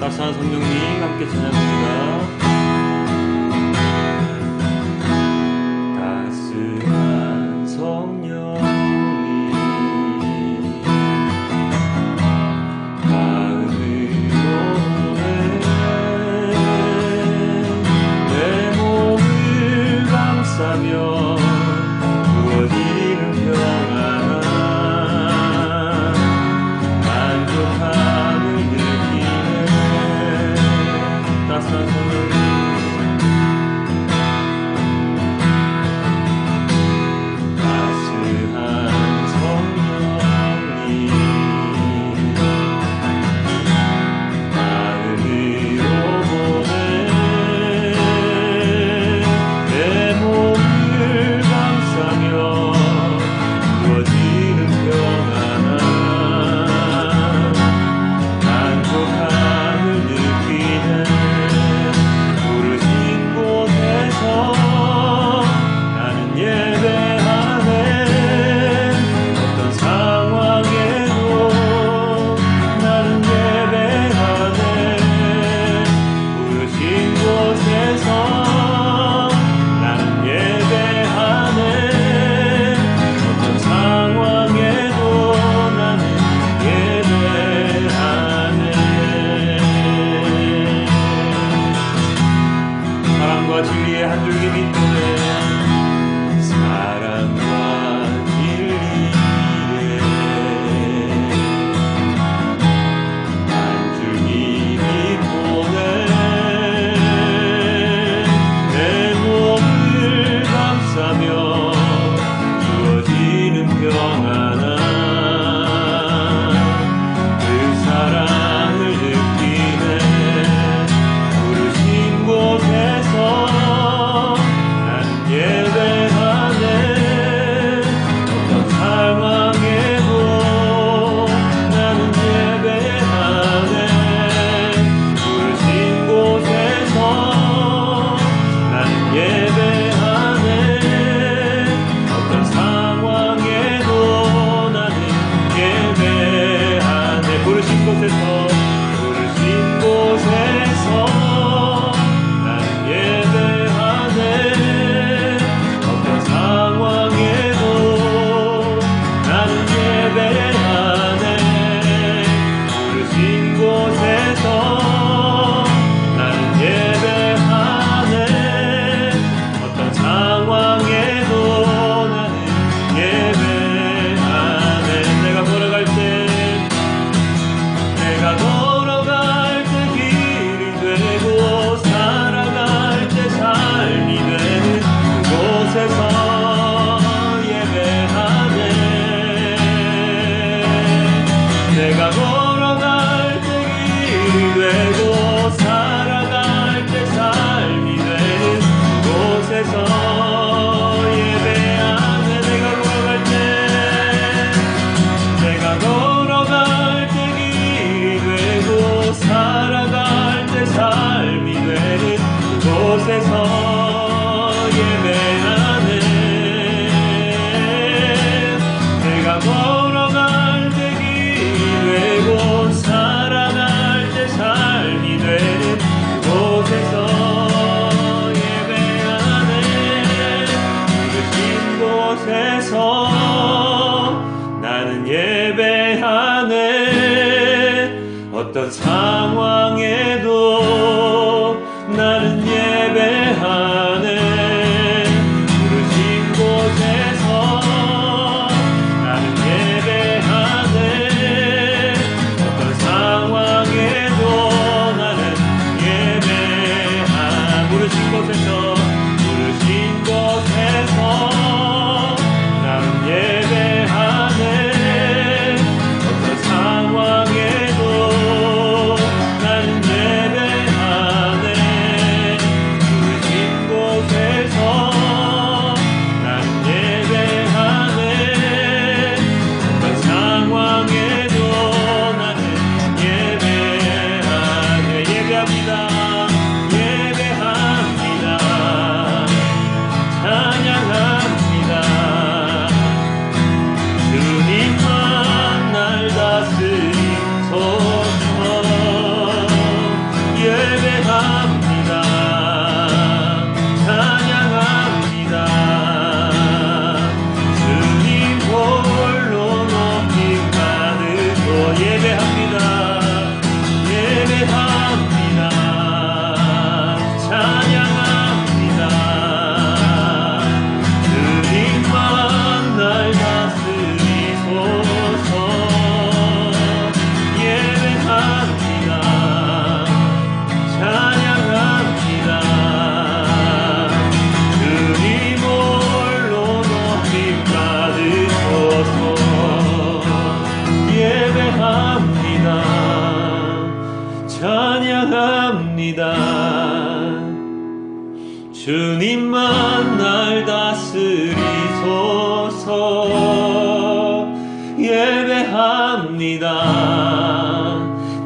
따스한 성령님 함께 찬양합니다. 따스한 성령님 마음으로 내 몸을 감싸며 부어지는 평안함 만족함을 느끼네. 따스한 성령님 진리의 한 줄기 빛보네. 사랑과 진리의 한 줄기 빛보네. 내 몸을 감싸며 주어지는 평안함 그 사랑을 느끼네. 부르신 곳에서 내가 걸어갈 때 길이 되고 살아갈 때 삶이 되는 그곳에서 예배하네. 내가 걸어갈 때 길이 되고 살아갈 때 삶이 되는 그곳에서 예배하네. 내가 걸어갈 때 되고 살아갈 때 삶이 되는 그곳에서 예배하네. 부르신 곳에서 나는 예배하네. 어떤 상황에도 나는 예배하네. 부르신 곳에서 나는 예배하네. 부르신 곳에서 난 예배하네. 어떤 상황에도 난 예배하네. 부르신 곳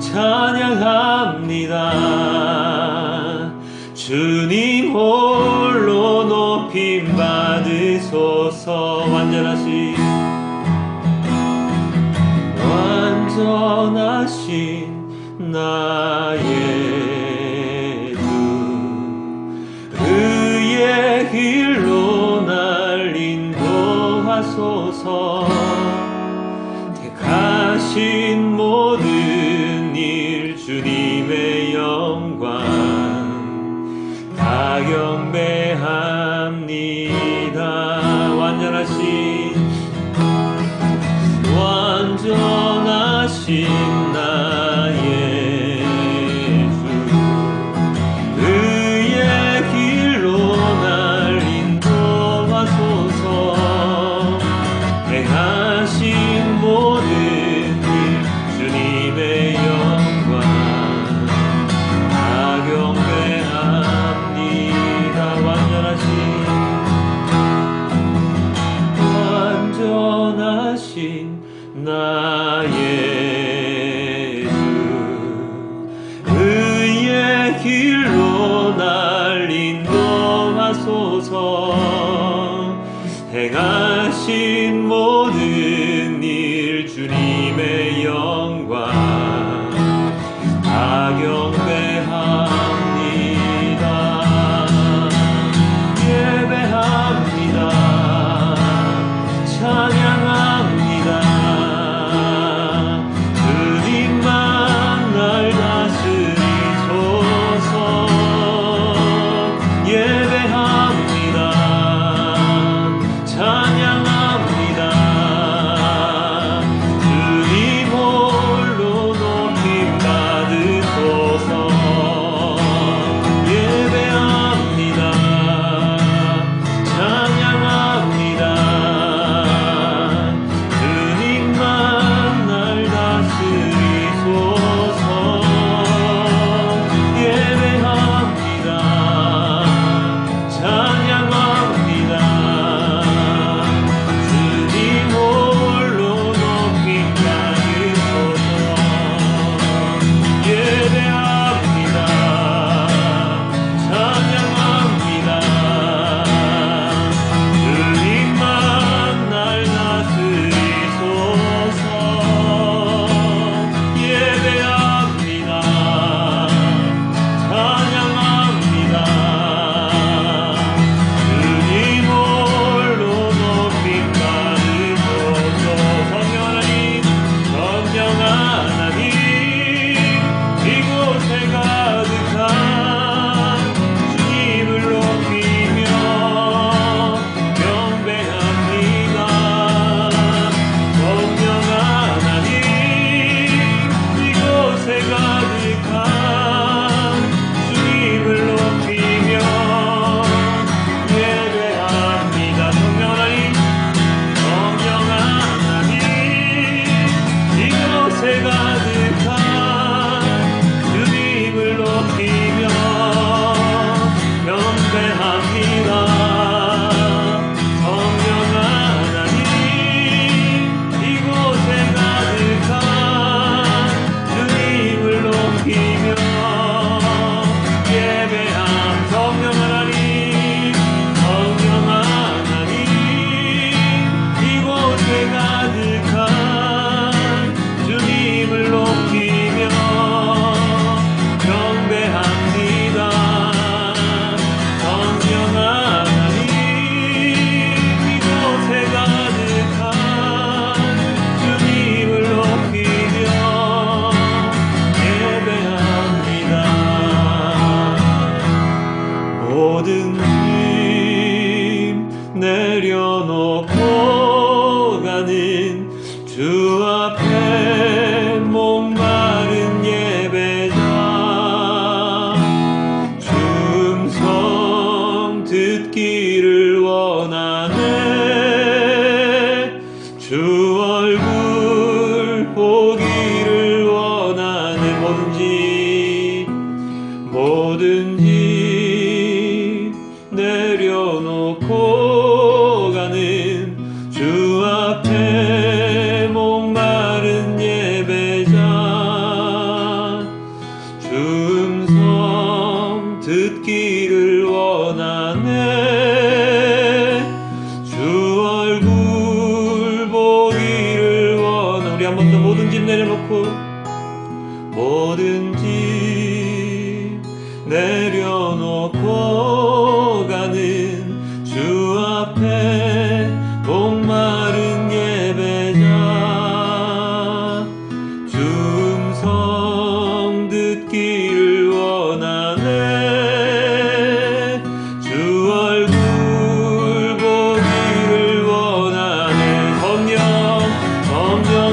찬양합니다. 주님 홀로 높임 받으소서. 완전하신 나의 주, 의의 길로 날 인도하소서. 택하신 모든 일 주님의 영광 다 경배합니다. 완전하신 나의 주, 의의 길로 날 인도하소서. 행하신 모든 일 주님의 영광 다 경배합니다. 완전하신 나의 주, 의의 길로 날 인도하소서. 행하신 모든 일 주님의 영광 다 경배합니다. 예배합니다. 찬양합니다. 주님만 날 다스리소서. 예배합니다. 찬양합니다. 주님 홀로 높임 받으소서. 예배합니다. 찬양합니다. 주님만 날 다스리소서. 예배합니다. 찬양합니다. 주님 홀로 높임 받으소서. 예배합니다. 찬양합니다. 주님만 날 다스리소서. 예배합니다. 찬양합니다. 주님 홀로 높임 받으소서. 성령 하나님, 이곳에 가득한 주님을 높이며 경배합니다. 성령 하나님, 이곳에 가득한 주님을 높이며 예배합니다. 성령 하나님, 이곳에 가득한 주님을 높이며 경배합니다. 성령 하나님, 이곳에 가득한 주님을 높이며 예배함. 성령 하나님, 이곳에 가득한 주님을 높이며 경배합니다. 성령 하나님, 이곳에 가득한 주님을 높이며 예배합니다. 모든 짐 내려놓고 가는 주 앞에 목마른 예배자, 주 음성 듣기를 원하네. 주 얼굴 보기를 원하네. 모든 짐 내려놓고 가는 주 앞에 목마른 내려놓고 뭐든지 내려놓고 가는 주 앞에 목마른 예배자 주 음성 듣기를 원하네 주 얼굴 보기를 원하네 성령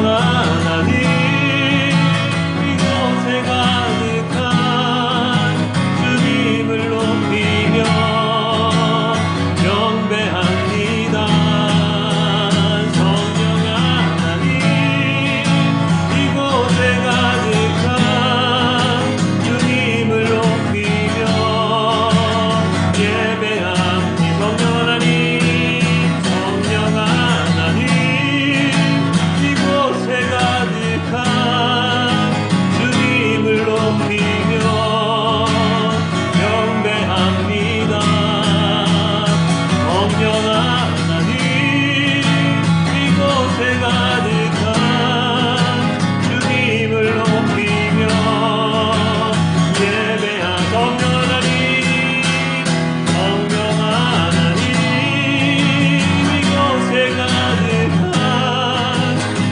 하나님 이곳에 가득한 주님을 높이며 경배합니다. 성령 하나님 이곳에 가득한 주님을 높이며 예배합니다. 성령 하나님 이곳에 가득한 주님을 높이며 경배합니다. 성령 하나님 이곳에 가득한 주님을 높이며 예배한 성령 하나님 이곳에 가득한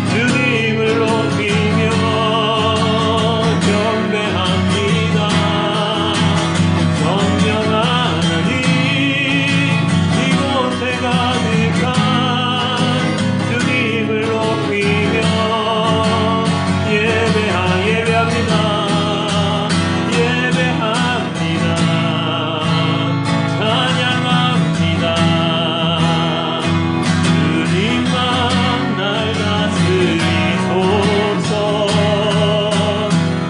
주님을 높이며 경배합니다. 성령 하나님 이곳에 가득한 주님을 높이며 예배합니다. 예배합니다. 찬양합니다. 주님만 날 다스리소서.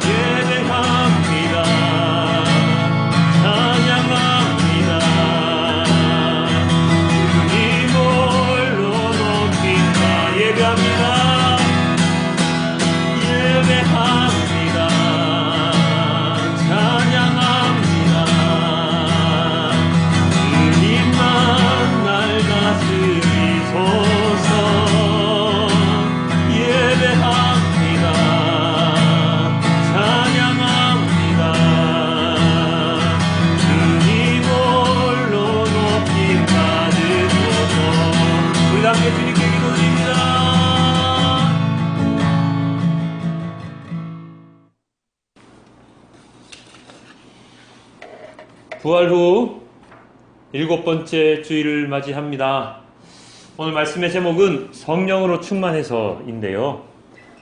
예배합니다. 찬양합니다. 주님 홀로 높인다. 예배합니다. 예배합니다. 찬양합니다. 주님만 날 다스리소서. 예배합니다. 찬양합니다. 주님 홀로 높임 받으소서. 우리 함께 주님께 기도드립니다. 부활 후 7번째 주일을 맞이합니다. 오늘 말씀의 제목은 성령으로 충만해서인데요.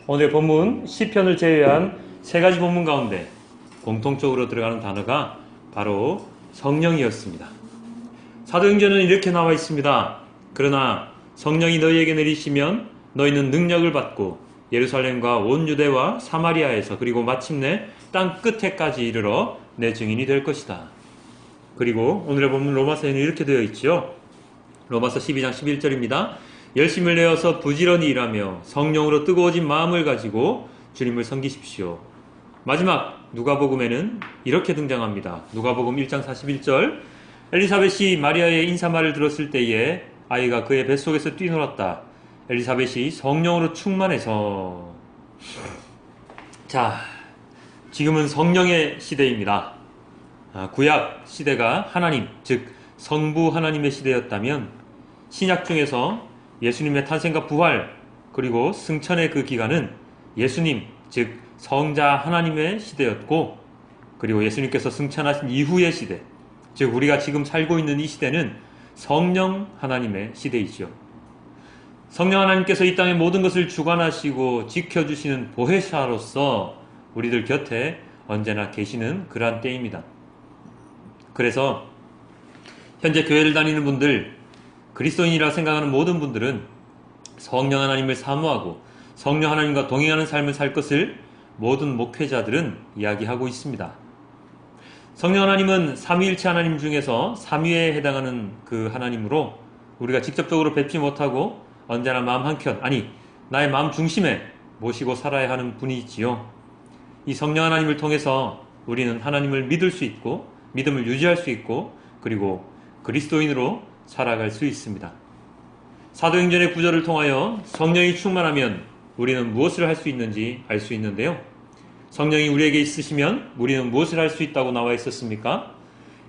오늘 본문 시편을 제외한 세 가지 본문 가운데 공통적으로 들어가는 단어가 바로 성령이었습니다. 사도행전은 이렇게 나와 있습니다. 그러나 성령이 너희에게 내리시면 너희는 능력을 받고 예루살렘과 온 유대와 사마리아에서 그리고 마침내 땅 끝에까지 이르러 내 증인이 될 것이다. 그리고 오늘의 본문 로마서에는 이렇게 되어 있죠. 로마서 12장 11절입니다. 열심을 내어서 부지런히 일하며 성령으로 뜨거워진 마음을 가지고 주님을 섬기십시오. 마지막 누가복음에는 이렇게 등장합니다. 누가복음 1장 41절 엘리사벳이 마리아의 인사말을 들었을 때에 아이가 그의 뱃속에서 뛰놀았다. 엘리사벳이 성령으로 충만해서. 자, 지금은 성령의 시대입니다. 구약 시대가 하나님, 즉 성부 하나님의 시대였다면 신약 중에서 예수님의 탄생과 부활 그리고 승천의 그 기간은 예수님, 즉 성자 하나님의 시대였고, 그리고 예수님께서 승천하신 이후의 시대, 즉 우리가 지금 살고 있는 이 시대는 성령 하나님의 시대이죠. 성령 하나님께서 이 땅의 모든 것을 주관하시고 지켜주시는 보혜사로서 우리들 곁에 언제나 계시는 그러한 때입니다. 그래서 현재 교회를 다니는 분들, 그리스도인이라 생각하는 모든 분들은 성령 하나님을 사모하고 성령 하나님과 동행하는 삶을 살 것을 모든 목회자들은 이야기하고 있습니다. 성령 하나님은 삼위일체 하나님 중에서 3위에 해당하는 그 하나님으로 우리가 직접적으로 뵙지 못하고 언제나 마음 한켠, 아니 나의 마음 중심에 모시고 살아야 하는 분이지요. 이 성령 하나님을 통해서 우리는 하나님을 믿을 수 있고 믿음을 유지할 수 있고 그리고 그리스도인으로 살아갈 수 있습니다. 사도행전의 구절을 통하여 성령이 충만하면 우리는 무엇을 할 수 있는지 알 수 있는데요. 성령이 우리에게 있으시면 우리는 무엇을 할 수 있다고 나와 있었습니까?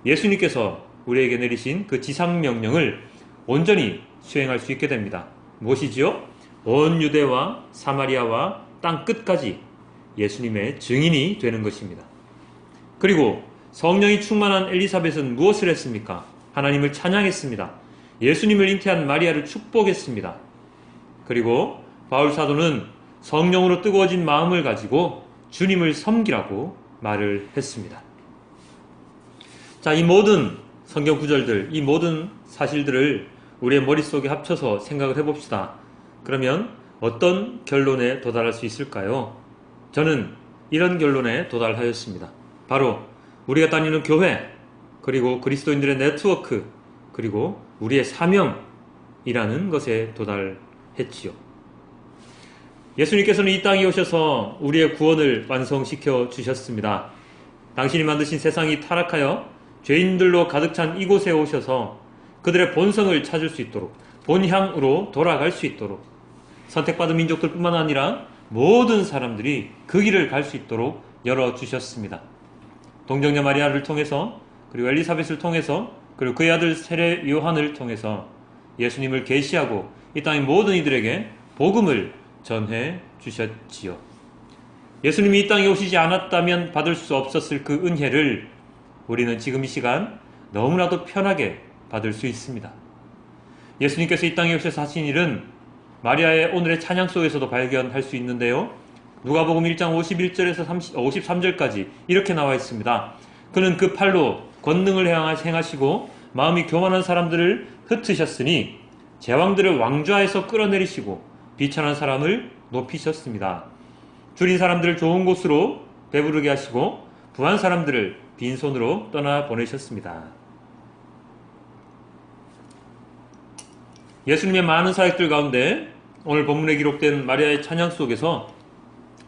예수님께서 우리에게 내리신 그 지상명령을 온전히 수행할 수 있게 됩니다. 무엇이지요? 온 유대와 사마리아와 땅 끝까지 예수님의 증인이 되는 것입니다. 그리고 성령이 충만한 엘리사벳은 무엇을 했습니까? 하나님을 찬양했습니다. 예수님을 잉태한 마리아를 축복했습니다. 그리고 바울 사도는 성령으로 뜨거워진 마음을 가지고 주님을 섬기라고 말을 했습니다. 자, 이 모든 성경 구절들, 이 모든 사실들을 우리의 머릿속에 합쳐서 생각을 해봅시다. 그러면 어떤 결론에 도달할 수 있을까요? 저는 이런 결론에 도달하였습니다. 바로 우리가 다니는 교회, 그리고 그리스도인들의 네트워크, 그리고 우리의 사명이라는 것에 도달했지요. 예수님께서는 이 땅에 오셔서 우리의 구원을 완성시켜 주셨습니다. 당신이 만드신 세상이 타락하여 죄인들로 가득 찬 이곳에 오셔서 그들의 본성을 찾을 수 있도록, 본향으로 돌아갈 수 있도록, 선택받은 민족들뿐만 아니라 모든 사람들이 그 길을 갈 수 있도록 열어주셨습니다. 동정녀 마리아를 통해서, 그리고 엘리사벳을 통해서, 그리고 그의 아들 세례 요한을 통해서 예수님을 계시하고 이 땅의 모든 이들에게 복음을 전해 주셨지요. 예수님이 이 땅에 오시지 않았다면 받을 수 없었을 그 은혜를 우리는 지금 이 시간 너무나도 편하게 받을 수 있습니다. 예수님께서 이 땅에 오셔서 하신 일은 마리아의 오늘의 찬양 속에서도 발견할 수 있는데요. 누가복음 1장 51절에서 53절까지 이렇게 나와 있습니다. 그는 그 팔로 권능을 행하시고 마음이 교만한 사람들을 흩으셨으니 제왕들을 왕좌에서 끌어내리시고 비천한 사람을 높이셨습니다. 줄인 사람들을 좋은 곳으로 배부르게 하시고 부한 사람들을 빈손으로 떠나보내셨습니다. 예수님의 많은 사역들 가운데 오늘 본문에 기록된 마리아의 찬양 속에서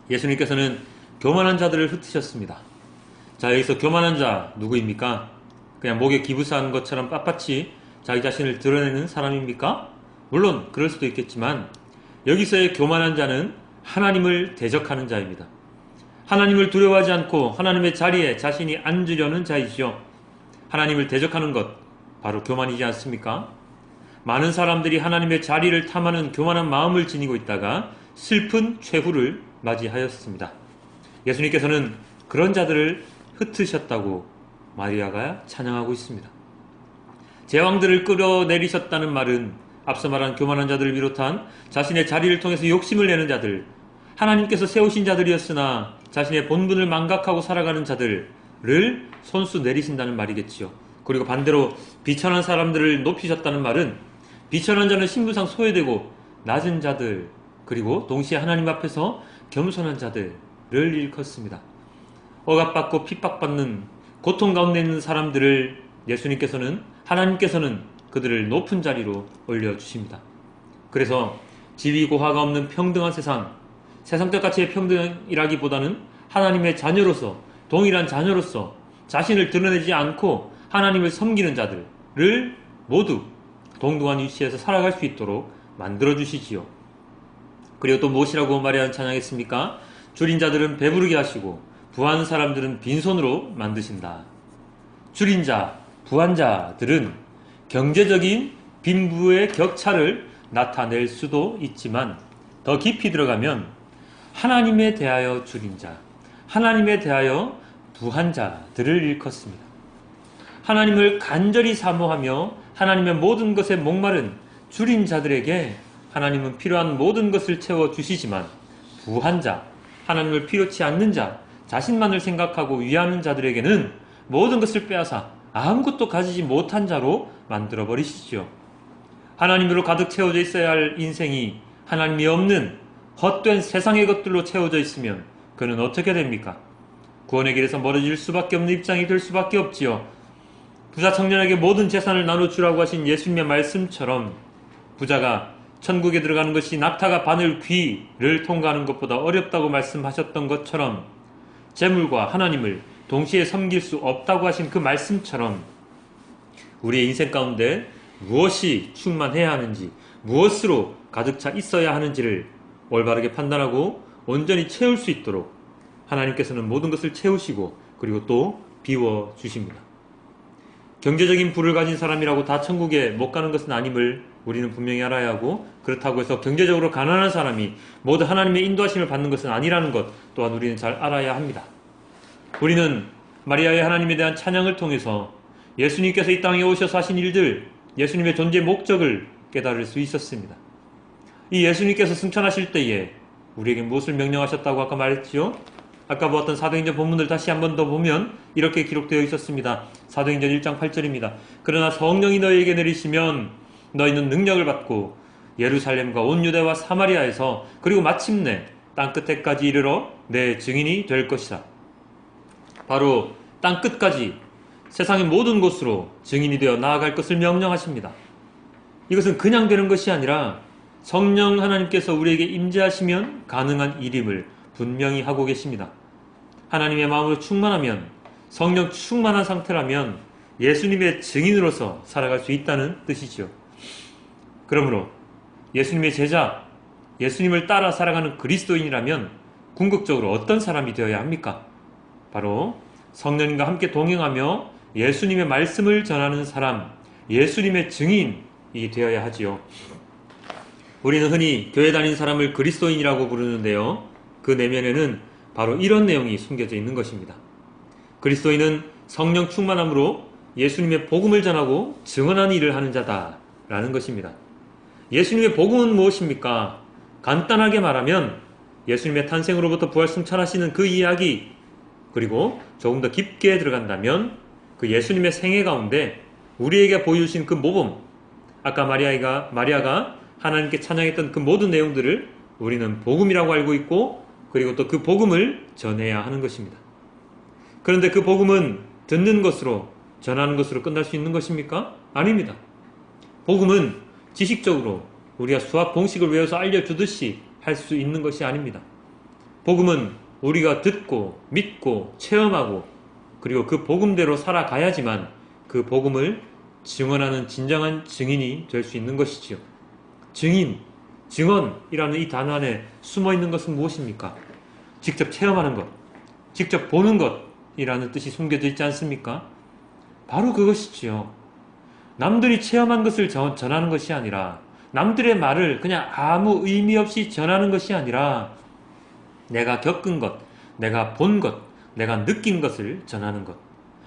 예수님께서는 교만한 자들을 흩으셨습니다. 자, 여기서 교만한 자 누구입니까? 그냥 목에 기부사한 것처럼 빳빳이 자기 자신을 드러내는 사람입니까? 물론 그럴 수도 있겠지만 여기서의 교만한 자는 하나님을 대적하는 자입니다. 하나님을 두려워하지 않고 하나님의 자리에 자신이 앉으려는 자이죠. 하나님을 대적하는 것, 바로 교만이지 않습니까? 많은 사람들이 하나님의 자리를 탐하는 교만한 마음을 지니고 있다가 슬픈 최후를 맞이하였습니다. 예수님께서는 그런 자들을 흩으셨다고 마리아가 찬양하고 있습니다. 제왕들을 끌어내리셨다는 말은 앞서 말한 교만한 자들을 비롯한 자신의 자리를 통해서 욕심을 내는 자들, 하나님께서 세우신 자들이었으나 자신의 본분을 망각하고 살아가는 자들을 손수 내리신다는 말이겠지요. 그리고 반대로 비천한 사람들을 높이셨다는 말은 비천한 자는 신분상 소외되고 낮은 자들, 그리고 동시에 하나님 앞에서 겸손한 자들을 일컫습니다. 억압받고 핍박받는 고통 가운데 있는 사람들을 하나님께서는 그들을 높은 자리로 올려주십니다. 그래서 지위 고하가 없는 평등한 세상적 가치의 평등이라기보다는 하나님의 자녀로서, 동일한 자녀로서 자신을 드러내지 않고 하나님을 섬기는 자들을 모두 동등한 위치에서 살아갈 수 있도록 만들어주시지요. 그리고 또 무엇이라고 마리아는 찬양했습니까? 줄인 자들은 배부르게 하시고 부한 사람들은 빈손으로 만드신다. 줄인 자, 부한 자들은 경제적인 빈부의 격차를 나타낼 수도 있지만 더 깊이 들어가면 하나님에 대하여 줄인 자, 하나님에 대하여 부한 자들을 일컫습니다. 하나님을 간절히 사모하며 하나님의 모든 것에 목마른 줄인 자들에게 하나님은 필요한 모든 것을 채워주시지만 부한 자, 하나님을 필요치 않는 자, 자신만을 생각하고 위하는 자들에게는 모든 것을 빼앗아 아무것도 가지지 못한 자로 만들어버리시죠. 하나님으로 가득 채워져 있어야 할 인생이 하나님이 없는 헛된 세상의 것들로 채워져 있으면 그는 어떻게 됩니까? 구원의 길에서 멀어질 수밖에 없는 입장이 될 수밖에 없지요. 부자 청년에게 모든 재산을 나눠주라고 하신 예수님의 말씀처럼 부자가 천국에 들어가는 것이 낙타가 바늘 귀를 통과하는 것보다 어렵다고 말씀하셨던 것처럼 재물과 하나님을 동시에 섬길 수 없다고 하신 그 말씀처럼 우리의 인생 가운데 무엇이 충만해야 하는지, 무엇으로 가득 차 있어야 하는지를 올바르게 판단하고 온전히 채울 수 있도록 하나님께서는 모든 것을 채우시고 그리고 또 비워주십니다. 경제적인 부를 가진 사람이라고 다 천국에 못 가는 것은 아님을 우리는 분명히 알아야 하고, 그렇다고 해서 경제적으로 가난한 사람이 모두 하나님의 인도하심을 받는 것은 아니라는 것 또한 우리는 잘 알아야 합니다. 우리는 마리아의 하나님에 대한 찬양을 통해서 예수님께서 이 땅에 오셔서 하신 일들, 예수님의 존재의 목적을 깨달을 수 있었습니다. 이 예수님께서 승천하실 때에 우리에게 무엇을 명령하셨다고 아까 말했지요? 아까 보았던 사도행전 본문을 다시 한 번 더 보면 이렇게 기록되어 있었습니다. 사도행전 1장 8절입니다. 그러나 성령이 너희에게 내리시면 너희는 능력을 받고 예루살렘과 온 유대와 사마리아에서 그리고 마침내 땅끝에까지 이르러 내 증인이 될 것이다. 바로 땅끝까지 세상의 모든 곳으로 증인이 되어 나아갈 것을 명령하십니다. 이것은 그냥 되는 것이 아니라 성령 하나님께서 우리에게 임재하시면 가능한 일임을 분명히 하고 계십니다. 하나님의 마음으로 충만하면, 성령 충만한 상태라면 예수님의 증인으로서 살아갈 수 있다는 뜻이지요. 그러므로 예수님의 제자, 예수님을 따라 살아가는 그리스도인이라면 궁극적으로 어떤 사람이 되어야 합니까? 바로 성령님과 함께 동행하며 예수님의 말씀을 전하는 사람, 예수님의 증인이 되어야 하지요. 우리는 흔히 교회 다니는 사람을 그리스도인이라고 부르는데요. 그 내면에는 바로 이런 내용이 숨겨져 있는 것입니다. 그리스도인은 성령 충만함으로 예수님의 복음을 전하고 증언하는 일을 하는 자다라는 것입니다. 예수님의 복음은 무엇입니까? 간단하게 말하면 예수님의 탄생으로부터 부활 승천하시는 그 이야기, 그리고 조금 더 깊게 들어간다면 그 예수님의 생애 가운데 우리에게 보여주신 그 모범, 아까 마리아가 하나님께 찬양했던 그 모든 내용들을 우리는 복음이라고 알고 있고, 그리고 또 그 복음을 전해야 하는 것입니다. 그런데 그 복음은 듣는 것으로, 전하는 것으로 끝날 수 있는 것입니까? 아닙니다. 복음은 지식적으로 우리가 수학 공식을 외워서 알려주듯이 할 수 있는 것이 아닙니다. 복음은 우리가 듣고 믿고 체험하고 그리고 그 복음대로 살아가야지만 그 복음을 증언하는 진정한 증인이 될 수 있는 것이지요. 증인, 증언이라는 이 단어 안에 숨어있는 것은 무엇입니까? 직접 체험하는 것, 직접 보는 것이라는 뜻이 숨겨져 있지 않습니까? 바로 그것이지요. 남들이 체험한 것을 전하는 것이 아니라, 남들의 말을 그냥 아무 의미 없이 전하는 것이 아니라 내가 겪은 것, 내가 본 것, 내가 느낀 것을 전하는 것,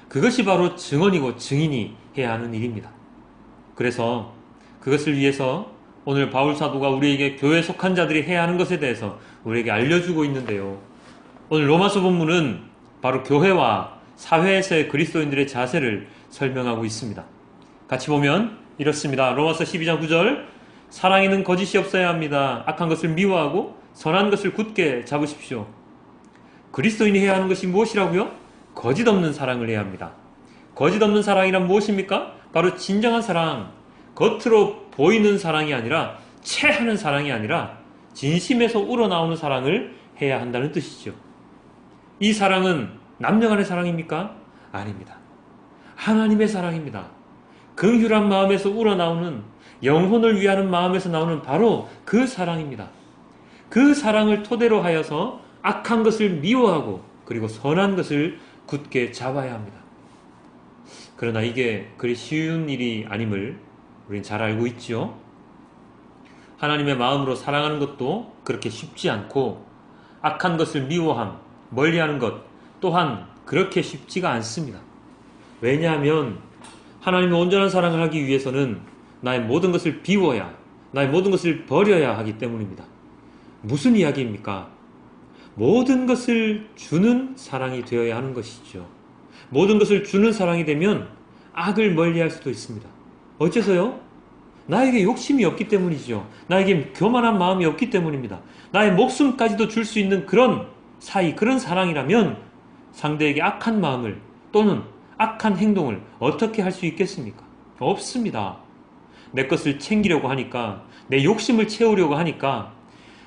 그것이 바로 증언이고 증인이 해야 하는 일입니다. 그래서 그것을 위해서 오늘 바울 사도가 우리에게 교회에 속한 자들이 해야 하는 것에 대해서 우리에게 알려주고 있는데요. 오늘 로마서 본문은 바로 교회와 사회에서의 그리스도인들의 자세를 설명하고 있습니다. 같이 보면 이렇습니다. 로마서 12장 9절, 사랑에는 거짓이 없어야 합니다. 악한 것을 미워하고 선한 것을 굳게 잡으십시오. 그리스도인이 해야 하는 것이 무엇이라고요? 거짓 없는 사랑을 해야 합니다. 거짓 없는 사랑이란 무엇입니까? 바로 진정한 사랑, 겉으로 보이는 사랑이 아니라, 체하는 사랑이 아니라 진심에서 우러나오는 사랑을 해야 한다는 뜻이죠. 이 사랑은 남녀 간의 사랑입니까? 아닙니다. 하나님의 사랑입니다. 긍휼한 마음에서 우러나오는, 영혼을 위하는 마음에서 나오는 바로 그 사랑입니다. 그 사랑을 토대로 하여서 악한 것을 미워하고 그리고 선한 것을 굳게 잡아야 합니다. 그러나 이게 그리 쉬운 일이 아님을 우리는 잘 알고 있지요. 하나님의 마음으로 사랑하는 것도 그렇게 쉽지 않고, 악한 것을 미워함, 멀리하는 것 또한 그렇게 쉽지가 않습니다. 왜냐하면 하나님의 온전한 사랑을 하기 위해서는 나의 모든 것을 비워야, 나의 모든 것을 버려야 하기 때문입니다. 무슨 이야기입니까? 모든 것을 주는 사랑이 되어야 하는 것이죠. 모든 것을 주는 사랑이 되면 악을 멀리할 수도 있습니다. 어째서요? 나에게 욕심이 없기 때문이죠. 나에게 교만한 마음이 없기 때문입니다. 나의 목숨까지도 줄 수 있는 그런 사이, 그런 사랑이라면 상대에게 악한 마음을 또는 악한 행동을 어떻게 할 수 있겠습니까? 없습니다. 내 것을 챙기려고 하니까, 내 욕심을 채우려고 하니까,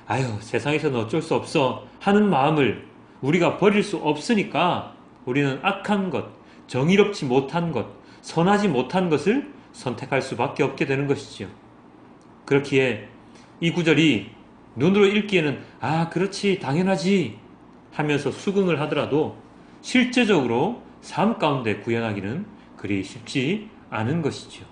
아유, 세상에서는 어쩔 수 없어 하는 마음을 우리가 버릴 수 없으니까 우리는 악한 것, 정의롭지 못한 것, 선하지 못한 것을 선택할 수밖에 없게 되는 것이지요. 그렇기에 이 구절이 눈으로 읽기에는 아, 그렇지, 당연하지 하면서 수긍을 하더라도 실제적으로 삶 가운데 구현하기는 그리 쉽지 않은 것이죠.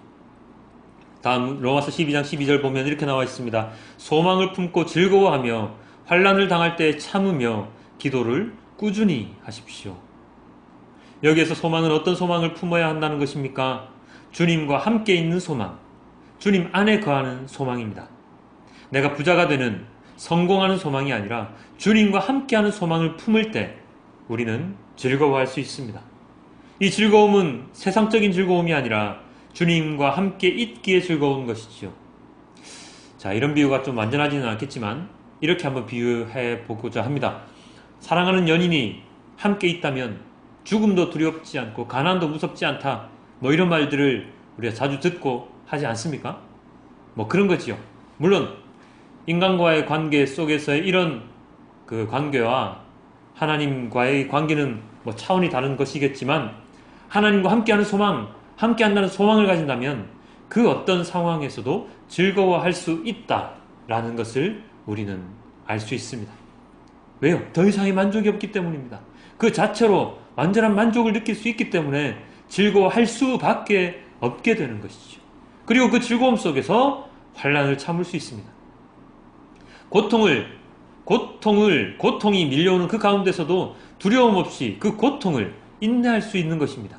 다음 로마서 12장 12절 보면 이렇게 나와 있습니다. 소망을 품고 즐거워하며 환난을 당할 때 참으며 기도를 꾸준히 하십시오. 여기에서 소망은 어떤 소망을 품어야 한다는 것입니까? 주님과 함께 있는 소망, 주님 안에 거하는 소망입니다. 내가 부자가 되는, 성공하는 소망이 아니라 주님과 함께하는 소망을 품을 때 우리는 즐거워할 수 있습니다. 이 즐거움은 세상적인 즐거움이 아니라 주님과 함께 있기에 즐거운 것이지요. 자, 이런 비유가 좀 완전하지는 않겠지만 이렇게 한번 비유해 보고자 합니다. 사랑하는 연인이 함께 있다면 죽음도 두렵지 않고 가난도 무섭지 않다, 뭐 이런 말들을 우리가 자주 듣고 하지 않습니까? 뭐 그런 거지요. 물론 인간과의 관계 속에서의 이런 그 관계와 하나님과의 관계는 뭐 차원이 다른 것이겠지만, 하나님과 함께하는 소망, 함께한다는 소망을 가진다면 그 어떤 상황에서도 즐거워할 수 있다라는 것을 우리는 알 수 있습니다. 왜요? 더 이상의 만족이 없기 때문입니다. 그 자체로 완전한 만족을 느낄 수 있기 때문에 즐거워할 수밖에 없게 되는 것이죠. 그리고 그 즐거움 속에서 환난을 참을 수 있습니다. 고통이 밀려오는 그 가운데서도 두려움 없이 그 고통을 인내할 수 있는 것입니다.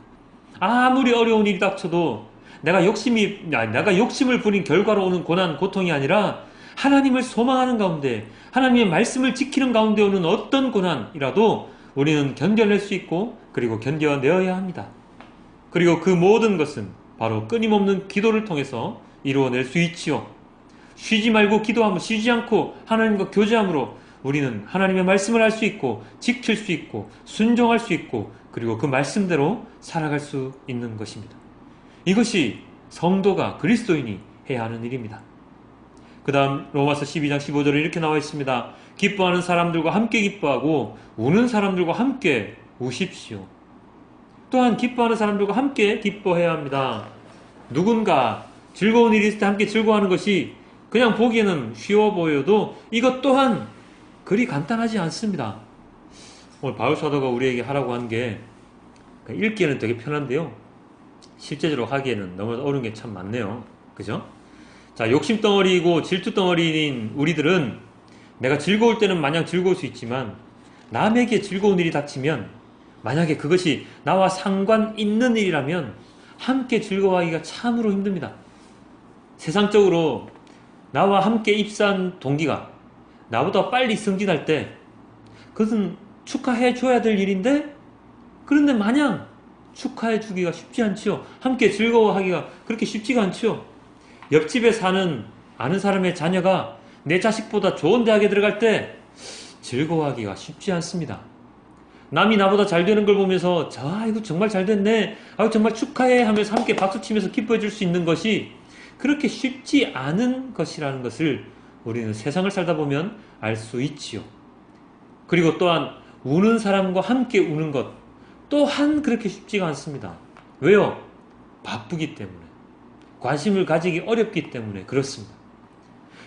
아무리 어려운 일이 닥쳐도 내가 욕심을 부린 결과로 오는 고난, 고통이 아니라 하나님을 소망하는 가운데, 하나님의 말씀을 지키는 가운데 오는 어떤 고난이라도 우리는 견뎌낼 수 있고, 그리고 견뎌내어야 합니다. 그리고 그 모든 것은 바로 끊임없는 기도를 통해서 이루어낼 수 있지요. 쉬지 말고 기도하며, 쉬지 않고 하나님과 교제함으로 우리는 하나님의 말씀을 할 수 있고, 지킬 수 있고, 순종할 수 있고, 그리고 그 말씀대로 살아갈 수 있는 것입니다. 이것이 성도가, 그리스도인이 해야 하는 일입니다. 그 다음 로마서 12장 15절에 이렇게 나와 있습니다. 기뻐하는 사람들과 함께 기뻐하고 우는 사람들과 함께 우십시오. 또한 기뻐하는 사람들과 함께 기뻐해야 합니다. 누군가 즐거운 일이 있을 때 함께 즐거워하는 것이 그냥 보기에는 쉬워 보여도 이것 또한 그리 간단하지 않습니다. 오늘 바울 사도가 우리에게 하라고 한 게, 읽기에는 되게 편한데요, 실제적으로 하기에는 너무 어려운 게 참 많네요. 그죠? 자, 욕심덩어리이고 질투덩어리인 우리들은 내가 즐거울 때는 마냥 즐거울 수 있지만 남에게 즐거운 일이 닥치면, 만약에 그것이 나와 상관 있는 일이라면 함께 즐거워하기가 참으로 힘듭니다. 세상적으로 나와 함께 입사한 동기가 나보다 빨리 승진할 때 그것은 축하해 줘야 될 일인데, 그런데 마냥 축하해 주기가 쉽지 않지요. 함께 즐거워하기가 그렇게 쉽지가 않지요. 옆집에 사는 아는 사람의 자녀가 내 자식보다 좋은 대학에 들어갈 때 즐거워하기가 쉽지 않습니다. 남이 나보다 잘 되는 걸 보면서 이거 정말 잘 됐네, 정말 축하해 하면서 함께 박수치면서 기뻐해 줄 수 있는 것이 그렇게 쉽지 않은 것이라는 것을 우리는 세상을 살다 보면 알 수 있지요. 그리고 또한 우는 사람과 함께 우는 것 또한 그렇게 쉽지가 않습니다. 왜요? 바쁘기 때문에, 관심을 가지기 어렵기 때문에 그렇습니다.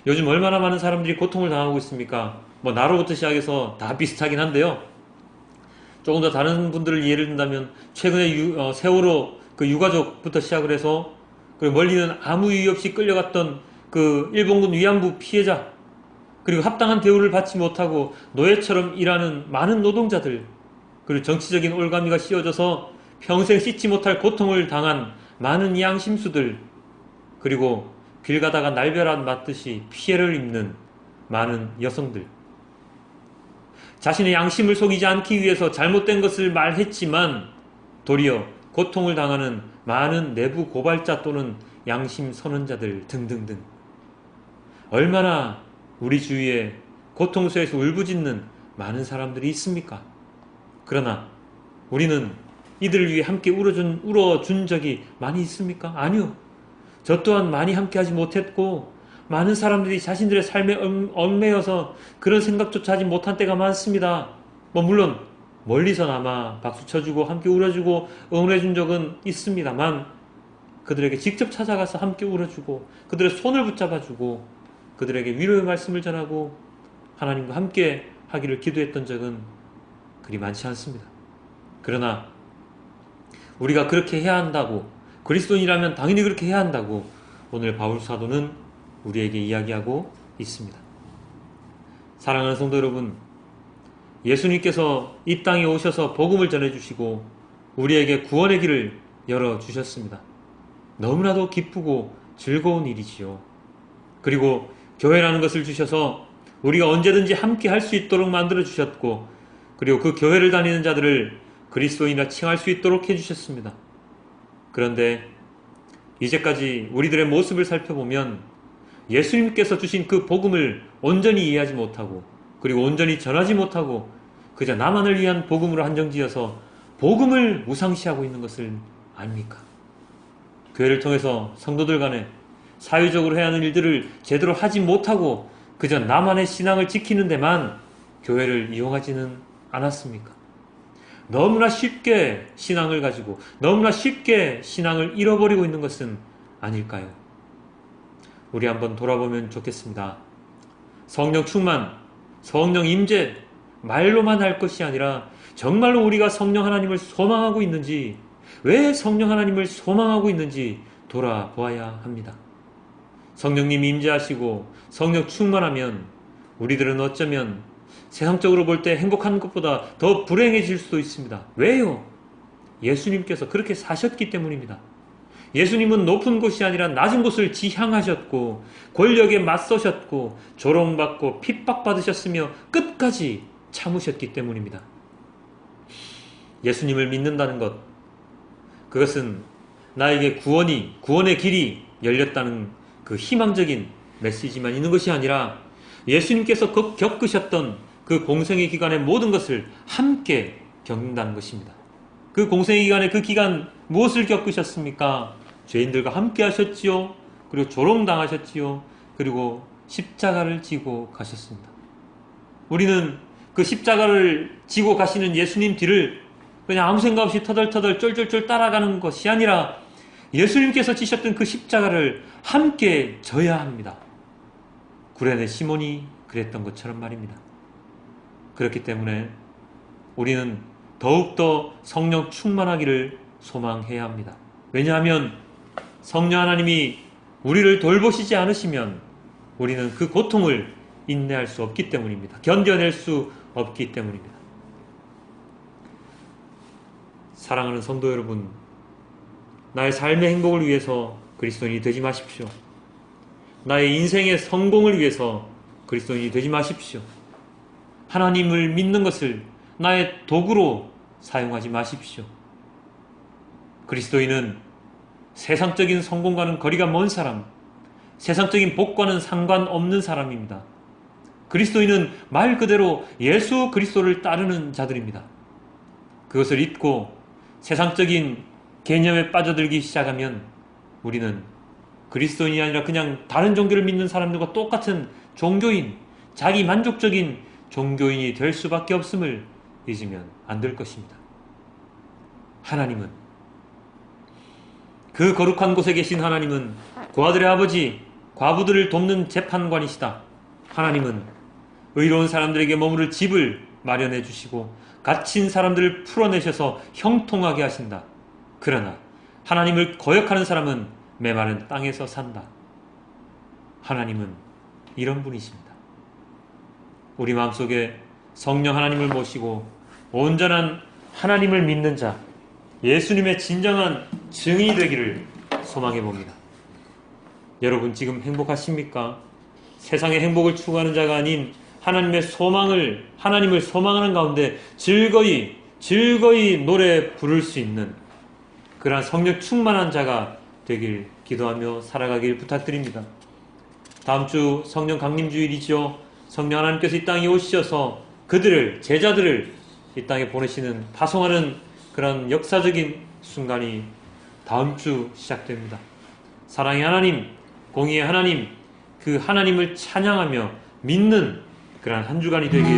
요즘 얼마나 많은 사람들이 고통을 당하고 있습니까? 뭐 나로부터 시작해서 다 비슷하긴 한데요, 조금 더 다른 분들을 예를 든다면 최근에 세월호 그 유가족부터 시작을 해서, 그리고 멀리는 아무 이유 없이 끌려갔던 그 일본군 위안부 피해자, 그리고 합당한 대우를 받지 못하고 노예처럼 일하는 많은 노동자들, 그리고 정치적인 올가미가 씌워져서 평생 씻지 못할 고통을 당한 많은 양심수들, 그리고 길 가다가 날벼락 맞듯이 피해를 입는 많은 여성들, 자신의 양심을 속이지 않기 위해서 잘못된 것을 말했지만 도리어 고통을 당하는 많은 내부 고발자 또는 양심 선언자들 등등등, 얼마나 우리 주위에 고통스에서 울부짖는 많은 사람들이 있습니까? 그러나 우리는 이들을 위해 함께 울어준 적이 많이 있습니까? 아니요. 저 또한 많이 함께하지 못했고, 많은 사람들이 자신들의 삶에 얽매여서 그런 생각조차 하지 못한 때가 많습니다. 물론 멀리서나마 박수 쳐주고 함께 울어주고 응원해준 적은 있습니다만, 그들에게 직접 찾아가서 함께 울어주고 그들의 손을 붙잡아주고 그들에게 위로의 말씀을 전하고 하나님과 함께 하기를 기도했던 적은 그리 많지 않습니다. 그러나 우리가 그렇게 해야 한다고, 그리스도인이라면 당연히 그렇게 해야 한다고 오늘 바울 사도는 우리에게 이야기하고 있습니다. 사랑하는 성도 여러분, 예수님께서 이 땅에 오셔서 복음을 전해주시고 우리에게 구원의 길을 열어주셨습니다. 너무나도 기쁘고 즐거운 일이지요. 그리고 교회라는 것을 주셔서 우리가 언제든지 함께 할 수 있도록 만들어주셨고, 그리고 그 교회를 다니는 자들을 그리스도인이라 칭할 수 있도록 해주셨습니다. 그런데 이제까지 우리들의 모습을 살펴보면 예수님께서 주신 그 복음을 온전히 이해하지 못하고, 그리고 온전히 전하지 못하고 그저 나만을 위한 복음으로 한정지어서 복음을 무상시하고 있는 것을 아닙니까? 교회를 통해서 성도들 간에 사회적으로 해야 하는 일들을 제대로 하지 못하고 그저 나만의 신앙을 지키는 데만 교회를 이용하지는 않았습니까? 너무나 쉽게 신앙을 가지고 너무나 쉽게 신앙을 잃어버리고 있는 것은 아닐까요? 우리 한번 돌아보면 좋겠습니다. 성령 충만, 성령 임재, 말로만 할 것이 아니라 정말로 우리가 성령 하나님을 소망하고 있는지, 왜 성령 하나님을 소망하고 있는지 돌아보아야 합니다. 성령님이 임재하시고 성령 충만하면 우리들은 어쩌면 세상적으로 볼 때 행복한 것보다 더 불행해질 수도 있습니다. 왜요? 예수님께서 그렇게 사셨기 때문입니다. 예수님은 높은 곳이 아니라 낮은 곳을 지향하셨고 권력에 맞서셨고 조롱받고 핍박받으셨으며 끝까지 참으셨기 때문입니다. 예수님을 믿는다는 것, 그것은 나에게 구원의 길이 열렸다는 그 희망적인 메시지만 있는 것이 아니라 예수님께서 겪으셨던 그 공생의 기간의 모든 것을 함께 겪는다는 것입니다. 그 공생의 기간에 그 기간 무엇을 겪으셨습니까? 죄인들과 함께 하셨지요. 그리고 조롱당하셨지요. 그리고 십자가를 지고 가셨습니다. 우리는 그 십자가를 지고 가시는 예수님 뒤를 그냥 아무 생각 없이 터덜터덜 쫄쫄쫄 따라가는 것이 아니라 예수님께서 지셨던 그 십자가를 함께 져야 합니다. 구레네 시몬이 그랬던 것처럼 말입니다. 그렇기 때문에 우리는 더욱더 성령 충만하기를 소망해야 합니다. 왜냐하면 성령 하나님이 우리를 돌보시지 않으시면 우리는 그 고통을 인내할 수 없기 때문입니다. 견뎌낼 수 없기 때문입니다. 사랑하는 성도 여러분, 나의 삶의 행복을 위해서 그리스도인이 되지 마십시오. 나의 인생의 성공을 위해서 그리스도인이 되지 마십시오. 하나님을 믿는 것을 나의 도구로 사용하지 마십시오. 그리스도인은 세상적인 성공과는 거리가 먼 사람, 세상적인 복과는 상관없는 사람입니다. 그리스도인은 말 그대로 예수 그리스도를 따르는 자들입니다. 그것을 잊고 세상적인 개념에 빠져들기 시작하면 우리는 그리스도인이 아니라 그냥 다른 종교를 믿는 사람들과 똑같은 종교인, 자기 만족적인 종교인이 될 수밖에 없음을 잊으면 안 될 것입니다. 하나님은, 그 거룩한 곳에 계신 하나님은 고아들의 아버지, 과부들을 돕는 재판관이시다. 하나님은 의로운 사람들에게 머무를 집을 마련해 주시고 갇힌 사람들을 풀어내셔서 형통하게 하신다. 그러나 하나님을 거역하는 사람은 메마른 땅에서 산다. 하나님은 이런 분이십니다. 우리 마음속에 성령 하나님을 모시고 온전한 하나님을 믿는 자, 예수님의 진정한 증인이 되기를 소망해 봅니다. 여러분 지금 행복하십니까? 세상의 행복을 추구하는 자가 아닌 하나님을 소망하는 가운데 즐거이 노래 부를 수 있는 그러한 성령 충만한 자가 되길 기도하며 살아가길 부탁드립니다. 다음 주 성령 강림주일이죠. 성령 하나님께서 이 땅에 오셔서 그들을, 제자들을 이 땅에 보내시는, 파송하는 그런 역사적인 순간이 다음 주 시작됩니다. 사랑의 하나님, 공의의 하나님, 그 하나님을 찬양하며 믿는 그러한 한 주간이 되길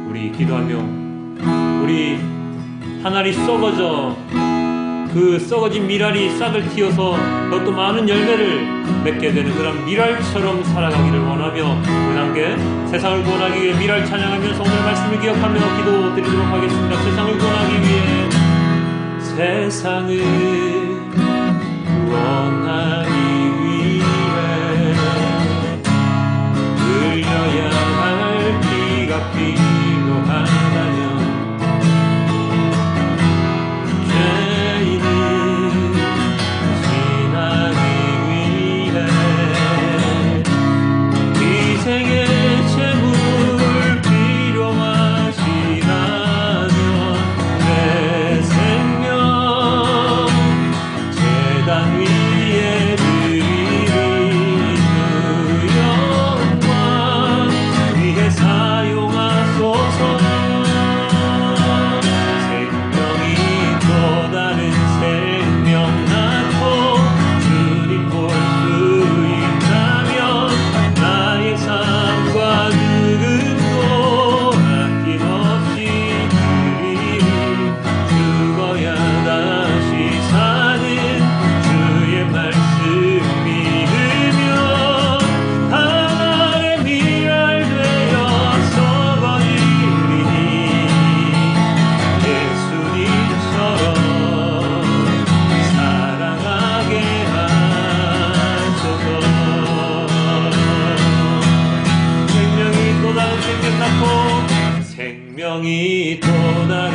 우리 기도하며, 우리 하늘이 썩어져 그 썩어진 미랄이 싹을 틔워서 더욱더 많은 열매를 맺게 되는 그런 미랄처럼 살아가기를 원하며 우리 함께 세상을 구원하기 위해 미랄 찬양하면서 오늘 말씀을 기억하며 기도드리도록 하겠습니다. 세상을 구원하기 위해 세상을 구원하기 위해 흘려야 할 피가 필요하다면 생의 제물 필요하시다면 내 생명 제단 위에 드리리 주 영광 위해 사용하소서. 생명이 또 다른 생명 낳고 주님 볼 수 있다면 나의 삶과 누구도 아낌없이 드리리. 죽어야 다시 사는 주의 말씀 믿으며 하나의 미랄 되어서 거리리니 예수님처럼 사랑하게 하소서. 생명이 또 다른 생명 낳고 생명이 또 다른